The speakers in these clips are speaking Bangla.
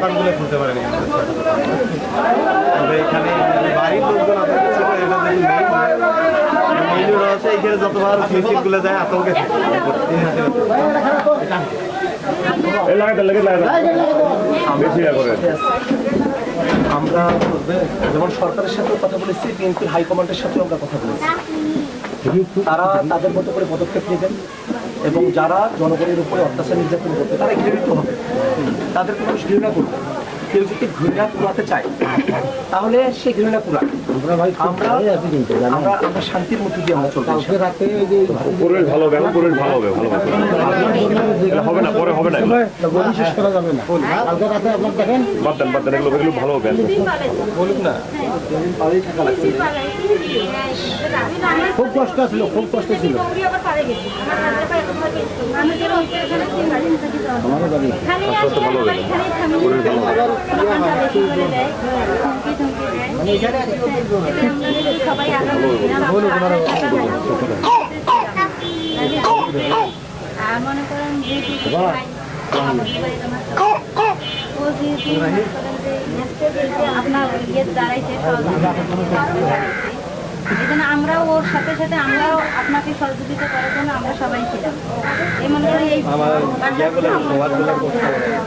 দোকানগুলো খুলতে পারেনি, তবে এখানে বাড়ির লোকজন আতঙ্কে ছিল। এটা যদি মেইন রোড আছে, এখানে যতবার মিছিলগুলো যায় আতঙ্কে আমরা যেমন সরকারের সাথেও কথা বলেছি, বিএনপির হাইকমান্ডের সাথেও আমরা কথা বলেছি। তারা তাদের মতো করে পদক্ষেপ নেবেন এবং যারা জনগণের উপরে অত্যাচার নির্যাতন করবে তারা ঘৃণিত হবে, তাদেরকে মানুষ ঘৃণা করবে। কেউ যদি ঘৃণা কুড়াতে চায় তাহলে সে ঘৃণা কুড়া। আমরা শান্তির মধ্যে দিয়ে আমরা চলবো। ভালো হবে না, পরে হবে না, শেষ করা যাবে না। কালকে রাতে আপনার দেখেন বাদ দেন এগুলো ভালো হবে। বলুক না, থাকা লাগছে। খুব কষ্ট ছিল, খুব কষ্ট ছিল। মনে করেন আপনার ইয়ে দাঁড়াইছে, এই জন্য আমরাও ওর সাথে সাথে আমরাও আপনাকে সহযোগিতা করার জন্য আমরা সবাই ছিলাম। এই মনে করি এই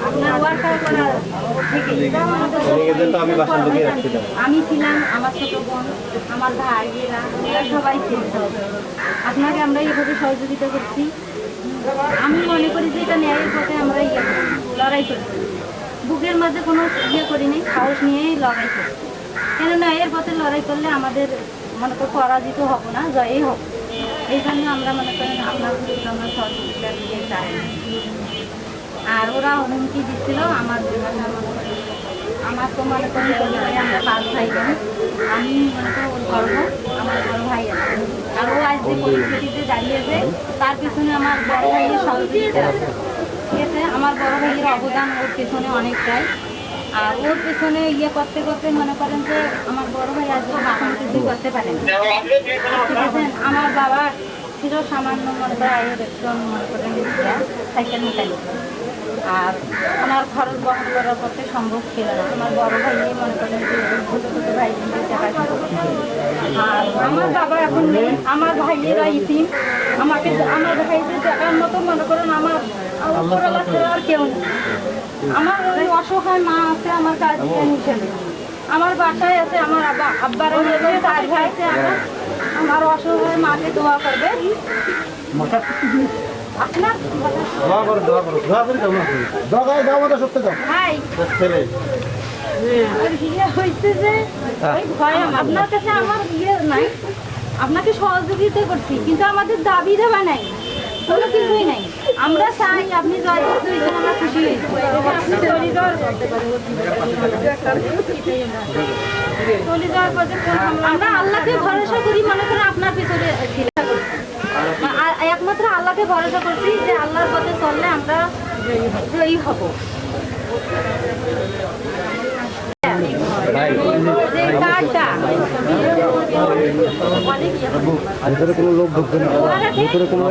আপনার ওয়ার্কার করার আমি ছিলাম, আমার ছোট বোন, আমার ভাইয়েরা, এরা সবাই ছিল। আপনাকে আমরা এইভাবে সহযোগিতা করছি। আমি মনে করি যে এটা ন্যায়ের পথে আমরা লড়াই করছি, বুকের মাঝে কোনো ইয়ে করিনি, সাহস নিয়েই লড়াই করছি। কেননা এর পথে লড়াই করলে আমাদের মনে করি পরাজিত হব না, জয়ই হব। এই জন্য আমরা মনে করেন আপনার আমরা সহযোগিতা নিয়ে চাই। আর ওরা হুমকি দিচ্ছিল আমার তো মনে করেন আমরা 5 ভাই বোন, আমি মনে করি ওর গর্ব, আমার বড় ভাই আছে। আর ও আজ যে পরিস্থিতিতে দাঁড়িয়েছে তার পিছনে আমার বড় ভাইয়ের সহযোগিতা আছে। ঠিক আছে, আমার বড় ভাইয়ের অবদান ওর পিছনে অনেকটাই। আর ওর পেছনে ইয়ে করতে করতে মনে করেন যে আমার বড় ভাই আজকে বাসন কিছুই করতে পারেন। ঠিক আছে, আমার বাবা ছিল সামান্য মনে করে আয়ের একজন মনে করেন সাইকেল মেকানিক। আর আমার খরচ বহন করার পক্ষে সম্ভব ছিল না। আমার বড় ভাই মনে করেন যে ছোটো ছোটো ভাই টাকা। আর আমার বাবা এখন নেই, আমার ভাইয়েরা ইতিম। আমাকে আমার ভাইদের টাকার মতো মনে করেন আমার আর কেউ নেই। আমার ওই অসহায় মা আছে, আমার কাজ হিসেবে আমার বাসায় আছে। আমার আব্বার 4 ভাই আছে। আমার অসহায় মাকে দোয়া করবে। আপনার হয়েছে যে ওই ভয় আপনার কাছে আমার ইয়ে নাই, আপনাকে সহযোগিতা করছি, কিন্তু আমাদের দাবি দেওয়া নাই, কোনো কিছুই নাই। আমরা চাই আপনি জয় করতে, আমরা খুশি হয়েছি। চলে যাওয়ার পথে আমরা আল্লাহকে ভরসা করি, মনে করেন আপনার পিছনে একমাত্র আল্লাহকে ভরসা করছি যে আল্লাহর পথে চললে আমরা জয়ী হব। কোনো লোক ঢুকবে না, ভিতরে কোনো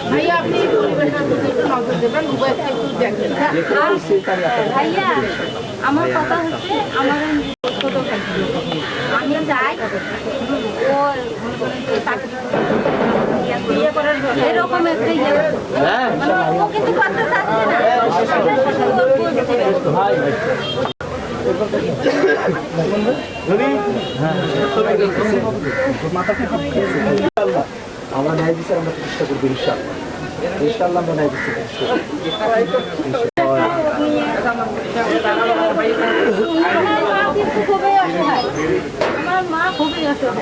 ভাইয়া আপনি ভাইয়া আমার কথা হচ্ছে আমার ছোট আমি যাই ও এরকম একটা ইয়ে ও কিন্তু করতে চাচ্ছে না। আমরা ন্যায় বিচার আমরা চেষ্টা করবো ইনশাআল্লাহ। আমরা ন্যায় বিচার আমার মা খুবই আল্লাহ